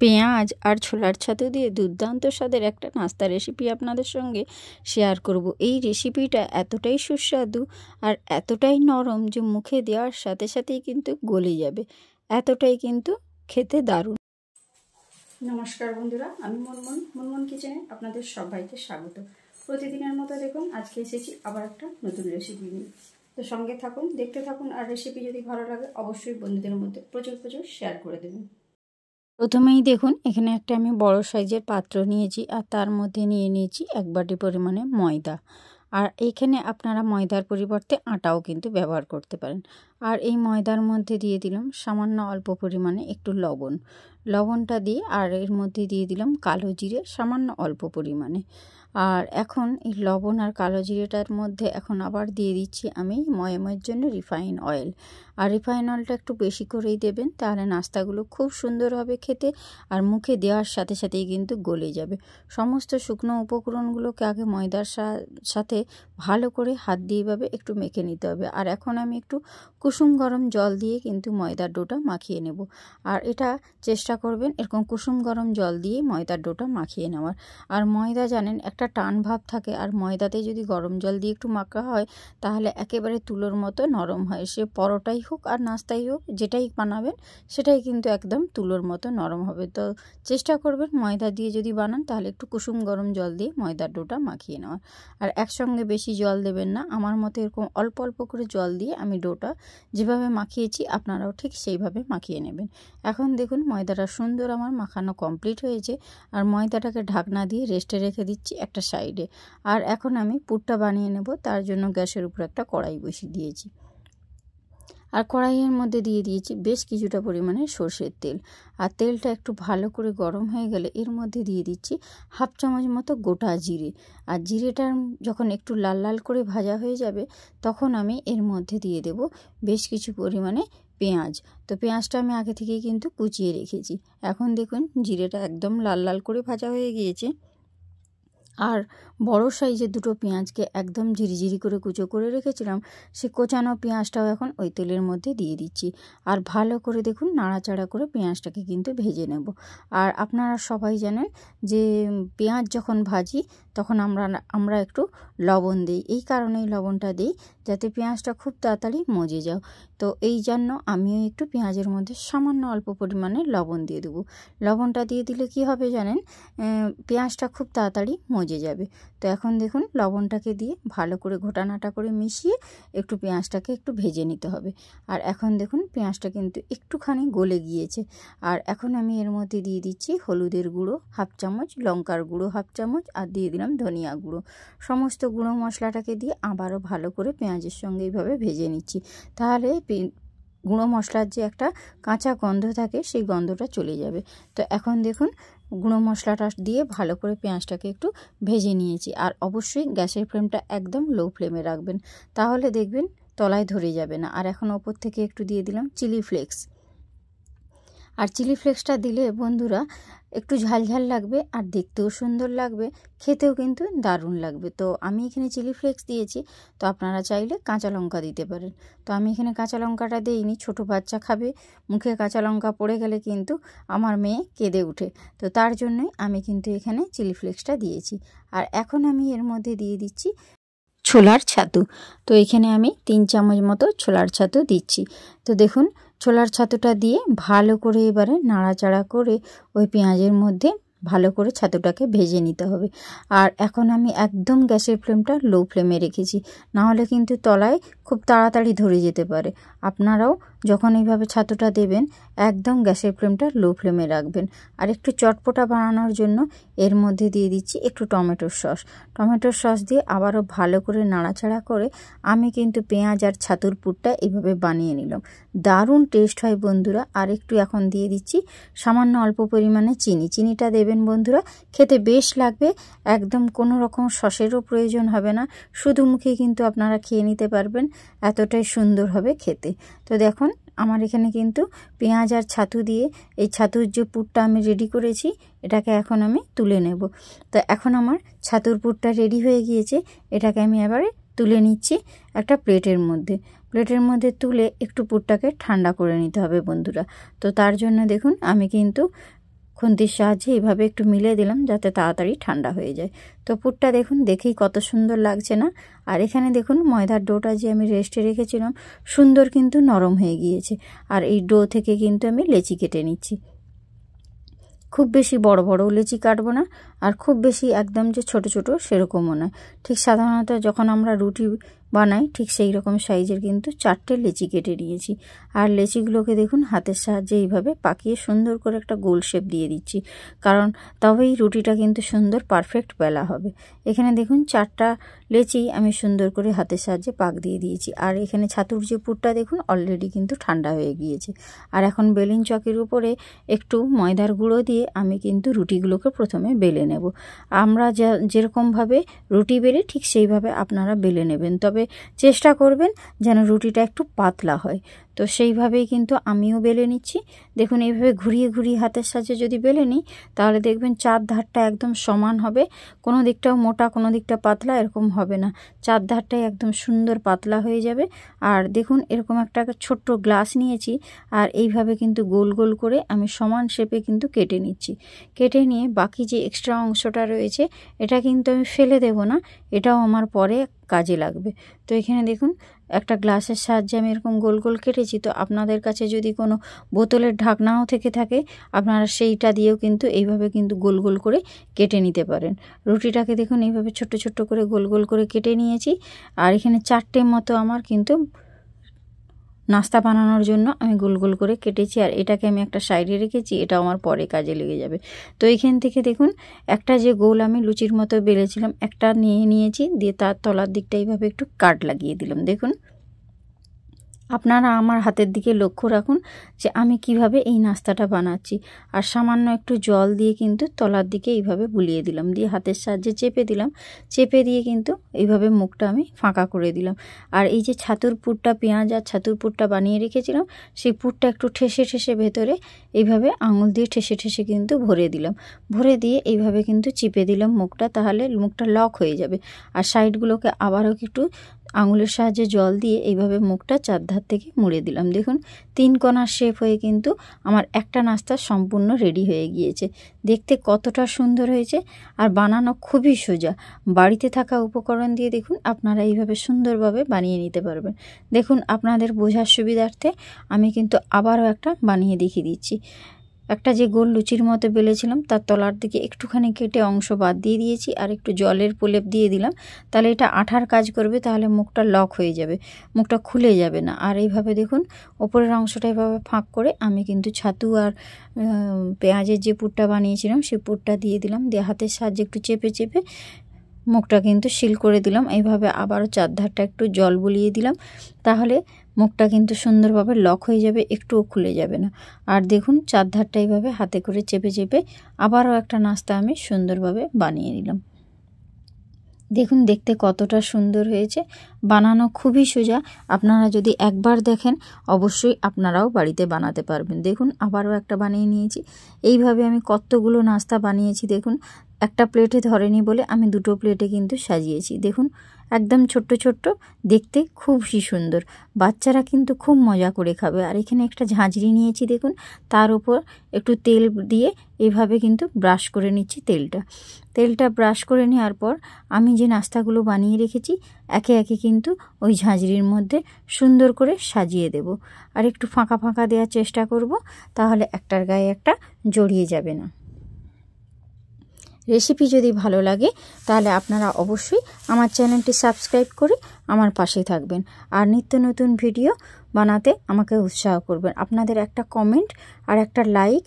পেঁয়াজ আর ছোলার ছাতু দিয়ে দুর্দান্ত স্বাদের একটা নাস্তা রেসিপি আপনাদের সঙ্গে শেয়ার করব। এই রেসিপিটা এতটাই সুস্বাদু আর এতটাই নরম যে মুখে দেওয়ার সাথে সাথেই কিন্তু গলে যাবে, এতটাই কিন্তু খেতে দারুণ। নমস্কার বন্ধুরা, আমি মুনমুন কিচেনে আপনাদের সবাইকে স্বাগত। প্রতিদিনের মতো দেখুন আজকে এসেছি আবার একটা নতুন রেসিপি নিয়ে। তো সঙ্গে থাকুন, দেখতে থাকুন, আর রেসিপি যদি ভালো লাগে অবশ্যই বন্ধুদের মধ্যে প্রচুর শেয়ার করে দেবেন। প্রথমেই দেখুন এখানে একটা আমি বড় সাইজের পাত্র নিয়েছি আর তার মধ্যে নিয়ে নিয়েছি 1 বাটি পরিমাণে ময়দা। আর এইখানে আপনারা ময়দার পরিবর্তে আটাও কিন্তু ব্যবহার করতে পারেন। আর এই ময়দার মধ্যে দিয়ে দিলাম সামান্য অল্প পরিমাণে একটু লবণটা দিয়ে, আর এর মধ্যে দিয়ে দিলাম কালো জিরে সামান্য অল্প পরিমাণে। আর এখন এই লবণ আর কালো জিরেটার মধ্যে এখন আবার দিয়ে দিচ্ছি আমি ময়ামের জন্য রিফাইন অয়েল। আর রিফাইন অয়েলটা একটু বেশি করেই দেবেন, তাহলে নাস্তাগুলো খুব সুন্দর হবে খেতে, আর মুখে দেওয়ার সাথে সাথেই কিন্তু গলে যাবে। সমস্ত শুকনো উপকরণগুলোকে আগে ময়দার সাথে ভালো করে হাত দিয়ে এভাবে একটু মেখে নিতে হবে। আর এখন আমি একটু কুসুম গরম জল দিয়ে কিন্তু ময়দার ডোটা মাখিয়ে নেব। আর এটা চেষ্টা করবেন এরকম কুসুম গরম জল দিয়ে ময়দার ডোটা মাখিয়ে নেওয়ার। আর ময়দা জানেন একটা টান ভাব থাকে, আর ময়দাতে যদি গরম জল দিয়ে একটু মাখা হয় তাহলে একেবারে তুলোর মতো নরম হয়। সে পরোটাই হোক আর নাস্তাই হোক, যেটাই বানাবেন সেটাই কিন্তু একদম তুলোর মতো নরম হবে। তো চেষ্টা করবেন ময়দা দিয়ে যদি বানান তাহলে একটু কুসুম গরম জল দিয়ে ময়দার ডোটা মাখিয়ে নেওয়ার। আর একসঙ্গে বেশি জল দেবেন না, আমার মতো এরকম অল্প অল্প করে জল দিয়ে আমি ডোটা যেভাবে মাখিয়েছি আপনারাও ঠিক সেইভাবে মাখিয়ে নেবেন। এখন দেখুন ময়দাটা সুন্দর আমার মাখানো কমপ্লিট হয়েছে। আর ময়দাটাকে ঢাকনা দিয়ে রেস্টে রেখে দিচ্ছি একটা সাইডে। আর এখন আমি পুরটা বানিয়ে নেব, তার জন্য গ্যাসের উপর একটা কড়াই বসিয়ে দিয়েছি। আর কড়াইয়ের মধ্যে দিয়ে দিয়েছি বেশ কিছুটা পরিমাণে সর্ষের তেল। আর তেলটা একটু ভালো করে গরম হয়ে গেলে এর মধ্যে দিয়ে দিচ্ছি 1/2 চামচ মতো গোটা জিরে। আর জিরেটা যখন একটু লাল লাল করে ভাজা হয়ে যাবে তখন আমি এর মধ্যে দিয়ে দেব বেশ কিছু পরিমাণে পেঁয়াজ। তো পেঁয়াজটা আমি আগে থেকেই কিন্তু কুচিয়ে রেখেছি। এখন দেখুন জিরেটা একদম লাল লাল করে ভাজা হয়ে গিয়েছে। আর বড় সাইজের 2টো পেঁয়াজকে একদম ঝিরিঝিরি করে কুচো করে রেখেছিলাম, সে কোচানো পেঁয়াজটাও এখন ওই তেলের মধ্যে দিয়ে দিচ্ছি। আর ভালো করে দেখুন নাড়াচাড়া করে পেঁয়াজটাকে কিন্তু ভেজে নেব। আর আপনারা সবাই জানেন যে পেঁয়াজ যখন ভাজি তখন আমরা একটু লবণ দিই। এই কারণেই লবণটা দিই যাতে পেঁয়াজটা খুব তাড়াতাড়ি মজে যাও। তো এই জন্য আমিও একটু পেঁয়াজের মধ্যে সামান্য অল্প পরিমাণে লবণ দিয়ে দেবো। লবণটা দিয়ে দিলে কি হবে জানেন, পেঁয়াজটা খুব তাড়াতাড়ি মজে যাবে। তো এখন দেখুন লবণটাকে দিয়ে ভালো করে ঘোটানাটা করে মিশিয়ে একটু পেঁয়াজটাকে একটু ভেজে নিতে হবে। আর এখন দেখুন পেঁয়াজটা কিন্তু একটুখানি গলে গিয়েছে। আর এখন আমি এর মধ্যে দিয়ে দিচ্ছি হলুদের গুঁড়ো 1/2 চামচ, লঙ্কার গুঁড়ো 1/2 চামচ, আর দিয়ে দিলাম ধনিয়া গুঁড়ো। সমস্ত গুঁড়ো মশলাটাকে দিয়ে আবারও ভালো করে পেঁয়াজের সঙ্গে এইভাবে ভেজে নিচ্ছি। তাহলে গুঁড়ো মশলার যে একটা কাঁচা গন্ধ থাকে সেই গন্ধটা চলে যাবে। তো এখন দেখুন গুঁড়ো মশলাটা দিয়ে ভালো করে পেঁয়াজটাকে একটু ভেজে নিয়েছি। আর অবশ্যই গ্যাসের ফ্লেমটা একদম লো ফ্লেমে রাখবেন, তাহলে দেখবেন তলায় ধরে যাবে না। আর এখন ওপর থেকে একটু দিয়ে দিলাম চিলি ফ্লেক্স। আর চিলি ফ্লেক্সটা দিলে বন্ধুরা একটু ঝালঝাল লাগবে আর দেখতেও সুন্দর লাগবে, খেতেও কিন্তু দারুণ লাগবে। তো আমি এখানে চিলি ফ্লেক্স দিয়েছি, তো আপনারা চাইলে কাঁচা লঙ্কা দিতে পারেন। তো আমি এখানে কাঁচা লঙ্কাটা দিইনি, ছোটো বাচ্চা খাবে, মুখে কাঁচা লঙ্কা পড়ে গেলে কিন্তু আমার মেয়ে কেঁদে উঠে। তো তার জন্যই আমি কিন্তু এখানে চিলি ফ্লেক্সটা দিয়েছি। আর এখন আমি এর মধ্যে দিয়ে দিচ্ছি ছোলার ছাতু। তো এখানে আমি 3 চামচ মতো ছোলার ছাতু দিচ্ছি। তো দেখুন ছোলার ছাতুটা দিয়ে ভালো করে এবারে নাড়াচাড়া করে ওই পেঁয়াজের মধ্যে ভালো করে ছাতুটাকে ভেজে নিতে হবে। আর এখন আমি একদম গ্যাসের ফ্লেমটা লো ফ্লেমে রেখেছি, নাহলে কিন্তু তলায় খুব তাড়াতাড়ি ধরে যেতে পারে। আপনারাও যখন এইভাবে ছাতুটা দেবেন একদম গ্যাসের ফ্লেমটা লো ফ্লেমে রাখবেন। আর একটু চটপটা বানানোর জন্য এর মধ্যে দিয়ে দিচ্ছি একটু টমেটোর সস দিয়ে আবারও ভালো করে নাড়াচাড়া করে আমি কিন্তু পেঁয়াজ আর ছাতুর পুরটা এইভাবে বানিয়ে নিলাম। দারুণ টেস্ট হয় বন্ধুরা। আর একটু এখন দিয়ে দিচ্ছি সামান্য অল্প পরিমাণে চিনিটা দেবেন বন্ধুরা, খেতে বেশ লাগবে। একদম কোনো রকম সসেরও প্রয়োজন হবে না, শুধু মুখে কিন্তু আপনারা খেয়ে নিতে পারবেন, এতটাই সুন্দর হবে খেতে। তো দেখুন আমার এখানে কিন্তু পেঁয়াজ আর ছাতু দিয়ে এই ছাতুর যে পুরটা আমি রেডি করেছি এটাকে এখন আমি তুলে নেব। তো এখন আমার ছাতুর পুরটা রেডি হয়ে গিয়েছে, এটাকে আমি এবারে তুলে নিচ্ছি একটা প্লেটের মধ্যে তুলে একটু পুরটাকে ঠান্ডা করে নিতে হবে বন্ধুরা। তো তার জন্য দেখুন আমি কিন্তু খুন্তির সাহায্যে এইভাবে একটু মিলে দিলাম যাতে তাড়াতাড়ি ঠান্ডা হয়ে যায়। তো পুরটা দেখুন, দেখেই কত সুন্দর লাগছে না? আর এখানে দেখুন ময়দার ডোটা যে আমি রেস্টে রেখেছিলাম সুন্দর কিন্তু নরম হয়ে গিয়েছে। আর এই ডো থেকে কিন্তু আমি লেচি কেটে নিচ্ছি। খুব বেশি বড় বড় লেচি কাটবো না, আর খুব বেশি একদম যে ছোট ছোট সেরকমও নয়। ঠিক সাধারণত যখন আমরা রুটি বানাই ঠিক সেই রকম সাইজের কিন্তু 4টে লেচি কেটে নিয়েছি। আর লেচিগুলোকে দেখুন হাতের সাহায্যে এইভাবে পাকিয়ে সুন্দর করে একটা গোল শেপ দিয়ে দিচ্ছি, কারণ তবেই রুটিটা কিন্তু সুন্দর পারফেক্ট বেলা হবে। এখানে দেখুন 4টা লেচি আমি সুন্দর করে হাতের সাহায্যে পাক দিয়ে দিয়েছি। আর এখানে ছাতুর যে পুরটা দেখুন অলরেডি কিন্তু ঠান্ডা হয়ে গিয়েছে। আর এখন বেলিন চকের উপরে একটু ময়দার গুঁড়ো দিয়ে আমি কিন্তু রুটিগুলোকে প্রথমে বেলে নেব। আমরা যেরকমভাবে রুটি বেলি ঠিক সেইভাবে আপনারা বেলে নেবেন, তবে চেষ্টা করবেন যেন রুটিটা একটু পাতলা হয়। তো সেইভাবেই কিন্তু আমিও বেলে নিচ্ছি। দেখুন এইভাবে ঘুরিয়ে ঘুরিয়ে হাতের সাহায্যে যদি বেলে নিই তাহলে দেখবেন 4 ধারটা একদম সমান হবে, কোনো দিকটাও মোটা কোনো দিকটা পাতলা এরকম হবে না। 4 ধারটাই একদম সুন্দর পাতলা হয়ে যাবে। আর দেখুন এরকম একটা ছোট্ট গ্লাস নিয়েছি, আর এইভাবে কিন্তু গোল গোল করে আমি সমান শেপে কিন্তু কেটে নিচ্ছি। কেটে নিয়ে বাকি যে এক্সট্রা অংশটা রয়েছে এটা কিন্তু আমি ফেলে দেব না, এটাও আমার পরে কাজে লাগবে। তো এখানে দেখুন একটা গ্লাসের সাহায্যে আমি এরকম গোল গোল কেটেছি। তো আপনাদের কাছে যদি কোনো বোতলের ঢাকনাও থেকে থাকে আপনারা সেইটা দিয়েও কিন্তু এইভাবে কিন্তু গোল গোল করে কেটে নিতে পারেন। রুটিটাকে দেখুন এইভাবে ছোট্ট ছোট্ট করে গোল গোল করে কেটে নিয়েছি। আর এখানে 4টে মতো আমার কিন্তু নাস্তা বানানোর জন্য আমি গোল গোল করে কেটেছি। আর এটাকে আমি একটা সাইডে রেখেছি, এটা আমার পরে কাজে লেগে যাবে। তো এইখান থেকে দেখুন একটা যে গোল আমি লুচির মতো বেলেছিলাম একটা নিয়েছি, দিয়ে তার তলার দিকটা এইভাবে একটু কাট লাগিয়ে দিলাম। দেখুন আপনারা আমার হাতের দিকে লক্ষ্য রাখুন যে আমি কিভাবে এই নাস্তাটা বানাচ্ছি। আর সামান্য একটু জল দিয়ে কিন্তু তলার দিকে এইভাবে বুলিয়ে দিলাম, দিয়ে হাতের সাহায্যে চেপে দিলাম। চেপে দিয়ে কিন্তু এইভাবে মুখটা আমি ফাঁকা করে দিলাম। আর এই যে ছাতুর পুরটা, পেঁয়াজ আর ছাতুর পুরটা বানিয়ে রেখেছিলাম সেই পুরটা একটু ঠেসে ঠেসে ভেতরে এইভাবে আঙুল দিয়ে ঠেসে ঠেসে কিন্তু ভরে দিলাম। ভরে দিয়ে এইভাবে কিন্তু চিপে দিলাম মুখটা, তাহলে মুখটা লক হয়ে যাবে। আর সাইডগুলোকে আবারও একটু আঙুলের সাহায্যে জল দিয়ে এইভাবে মুখটা 4 ধার থেকে মুড়ে দিলাম। দেখুন 3 কোণার শেপ হয়ে কিন্তু আমার একটা নাস্তা সম্পূর্ণ রেডি হয়ে গিয়েছে। দেখতে কতটা সুন্দর হয়েছে, আর বানানো খুবই সোজা। বাড়িতে থাকা উপকরণ দিয়ে দেখুন আপনারা এইভাবে সুন্দরভাবে বানিয়ে নিতে পারবেন। দেখুন আপনাদের বোঝার সুবিধার্থে আমি কিন্তু আবারও একটা বানিয়ে দেখিয়ে দিচ্ছি। একটা যে গোল লুচির মতো বেলেছিলাম তার তলার দিকে একটুখানি কেটে অংশ বাদ দিয়ে দিয়েছি, আর একটু জলের প্রলেপ দিয়ে দিলাম, তাহলে এটা আঠার কাজ করবে, তাহলে মুখটা লক হয়ে যাবে, মুখটা খুলে যাবে না। আর এইভাবে দেখুন ওপরের অংশটা এভাবে ফাঁক করে আমি কিন্তু ছাতু আর পেঁয়াজের যে পুরটা বানিয়েছিলাম সেই পুরটা দিয়ে দিলাম, দিয়ে হাতের সাহায্যে একটু চেপে চেপে মুখটা কিন্তু সিল করে দিলাম। এইভাবে আবারও 4 ধারটা একটু জল বুলিয়ে দিলাম, তাহলে মুখটা কিন্তু সুন্দরভাবে লক হয়ে যাবে, একটুও খুলে যাবে না। আর দেখুন 4 ধারটা এইভাবে হাতে করে চেপে চেপে আবারও একটা নাস্তা আমি সুন্দরভাবে বানিয়ে নিলাম। দেখুন দেখতে কতটা সুন্দর হয়েছে, বানানো খুবই সোজা। আপনারা যদি একবার দেখেন অবশ্যই আপনারাও বাড়িতে বানাতে পারবেন। দেখুন আবারও একটা বানিয়ে নিয়েছি। এইভাবে আমি কতগুলো নাস্তা বানিয়েছি। দেখুন একটা প্লেটে ধরেনি বলে আমি 2টো প্লেটে কিন্তু সাজিয়েছি। দেখুন একদম ছোট্ট ছোট্ট, দেখতে খুবই সুন্দর, বাচ্চারা কিন্তু খুব মজা করে খাবে। আর এখানে একটা ঝাঁঝরি নিয়েছি, দেখুন তার উপর একটু তেল দিয়ে এইভাবে কিন্তু ব্রাশ করে নিচ্ছি। তেলটা ব্রাশ করে নেওয়ার পর আমি যে নাস্তাগুলো বানিয়ে রেখেছি একে একে কিন্তু ওই ঝাঁঝরির মধ্যে সুন্দর করে সাজিয়ে দেব। আর একটু ফাঁকা ফাঁকা দেওয়ার চেষ্টা করব, তাহলে একটার গায়ে একটা জড়িয়ে যাবে না। রেসিপি যদি ভালো লাগে তাহলে আপনারা অবশ্যই আমার চ্যানেলটি সাবস্ক্রাইব করে আমার পাশে থাকবেন, আর নিত্য নতুন ভিডিও বানাতে আমাকে উৎসাহ করবেন। আপনাদের একটা কমেন্ট আর একটা লাইক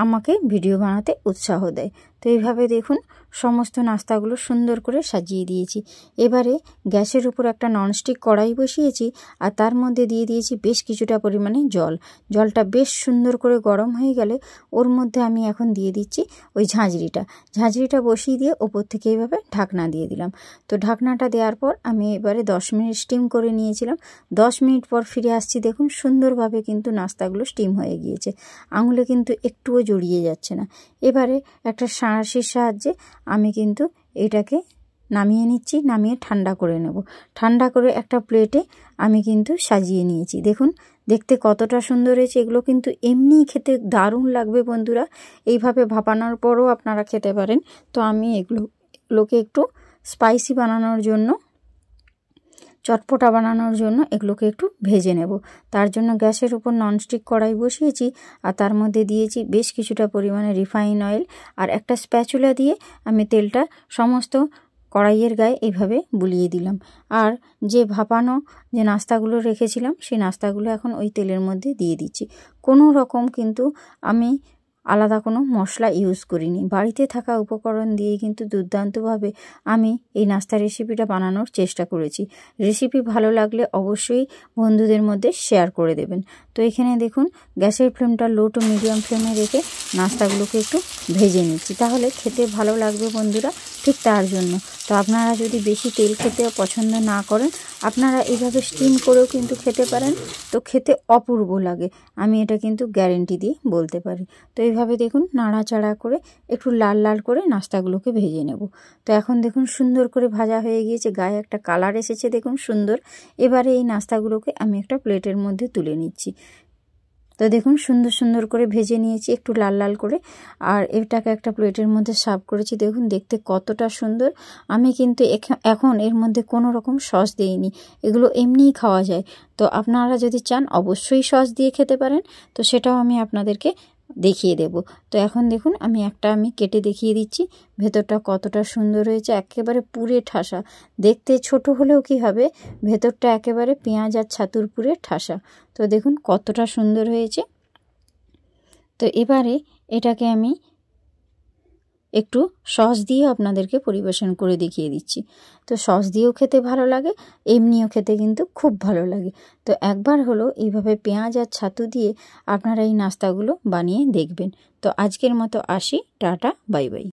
আমাকে ভিডিও বানাতে উৎসাহ দেয়। তো এইভাবে দেখুন সমস্ত নাস্তাগুলো সুন্দর করে সাজিয়ে দিয়েছি। এবারে গ্যাসের উপর একটা ননস্টিক কড়াই বসিয়েছি, আর তার মধ্যে দিয়ে দিয়েছি বেশ কিছুটা পরিমাণে জল। জলটা বেশ সুন্দর করে গরম হয়ে গেলে ওর মধ্যে আমি এখন দিয়ে দিচ্ছি ওই ঝাঁঝরিটা বসিয়ে দিয়ে ওপর থেকে এইভাবে ঢাকনা দিয়ে দিলাম। তো ঢাকনাটা দেওয়ার পর আমি এবারে 10 মিনিট স্টিম করে নিয়েছিলাম। 10 মিনিট পর ফিরে আসছি, দেখুন সুন্দরভাবে কিন্তু নাস্তাগুলো স্টিম হয়ে গিয়েছে, আঙুলে কিন্তু একটুও জড়িয়ে যাচ্ছে না। এবারে একটা সাঁড়াশির সাহায্যে আমি কিন্তু এটাকে নামিয়ে নিচ্ছি, নামিয়ে ঠান্ডা করে নেব। ঠান্ডা করে একটা প্লেটে আমি কিন্তু সাজিয়ে নিয়েছি। দেখুন দেখতে কতটা সুন্দর হয়েছে। এগুলো কিন্তু এমনিই খেতে দারুণ লাগবে বন্ধুরা। এইভাবে ভাপানোর পরও আপনারা খেতে পারেন। তো আমি এগুলোকে একটু স্পাইসি বানানোর জন্য, চটপটা বানানোর জন্য এগুলোকে একটু ভেজে নেব। তার জন্য গ্যাসের উপর ননস্টিক কড়াই বসিয়েছি, আর তার মধ্যে দিয়েছি বেশ কিছুটা পরিমাণে রিফাইন অয়েল, আর একটা স্প্যাচুলা দিয়ে আমি তেলটা সমস্ত কড়াইয়ের গায়ে এইভাবে বুলিয়ে দিলাম। আর যে ভাপানো যে নাস্তাগুলো রেখেছিলাম সেই নাস্তাগুলো এখন ওই তেলের মধ্যে দিয়ে দিচ্ছি। কোনো রকম কিন্তু আমি আলাদা কোনো মশলা ইউজ করিনি, বাড়িতে থাকা উপকরণ দিয়ে কিন্তু দুর্দান্তভাবে আমি এই নাস্তা রেসিপিটা বানানোর চেষ্টা করেছি। রেসিপি ভালো লাগলে অবশ্যই বন্ধুদের মধ্যে শেয়ার করে দেবেন। তো এখানে দেখুন গ্যাসের ফ্লেমটা লো টু মিডিয়াম ফ্লেমে রেখে নাস্তাগুলোকে একটু ভেজে নিচ্ছি, তাহলে খেতে ভালো লাগবে বন্ধুরা। ঠিক তার জন্য তো আপনারা যদি বেশি তেল খেতে পছন্দ না করেন, আপনারা এইভাবে স্টিম করেও কিন্তু খেতে পারেন, তো খেতে অপূর্ব লাগে, আমি এটা কিন্তু গ্যারেন্টি দিয়ে বলতে পারি। তো এইভাবে দেখুন নাড়াচাড়া করে একটু লাল লাল করে নাস্তাগুলোকে ভেজে নেব। তো এখন দেখুন সুন্দর করে ভাজা হয়ে গিয়েছে, গায়ে একটা কালার এসেছে দেখুন সুন্দর। এবারে এই নাস্তাগুলোকে আমি একটা প্লেটের মধ্যে তুলে নিচ্ছি। তো দেখুন সুন্দর সুন্দর করে ভেজে নিয়েছি একটু লাল লাল করে, আর এটাকে একটা প্লেটের মধ্যে সার্ভ করেছি। দেখুন দেখতে কতটা সুন্দর। আমি কিন্তু এখন এর মধ্যে কোনো রকম সস দিইনি, এগুলো এমনিই খাওয়া যায়। তো আপনারা যদি চান অবশ্যই সস দিয়ে খেতে পারেন, তো সেটাও আমি আপনাদেরকে দেখিয়ে দেব। তো এখন দেখুন আমি কেটে দেখিয়ে দিচ্ছি, ভেতরটা কতটা সুন্দর হয়েছে, একেবারে পুরে ঠাসা। দেখতে ছোট হলেও কি হবে, ভেতরটা একেবারে পেঁয়াজ আর ছাতুর পুরে ঠাসা। তো দেখুন কতটা সুন্দর হয়েছে। তো এবারে এটাকে আমি একটু সস দিয়ে আপনাদেরকে পরিবেশন করে দেখিয়ে দিচ্ছি। তো সস দিয়েও খেতে ভালো লাগে, এমনিও খেতে কিন্তু খুব ভালো লাগে। তো একবার হলো এইভাবে পেঁয়াজ আর ছাতু দিয়ে আপনারা এই নাস্তাগুলো বানিয়ে দেখবেন। তো আজকের মতো আসি, টাটা, বাই বাই।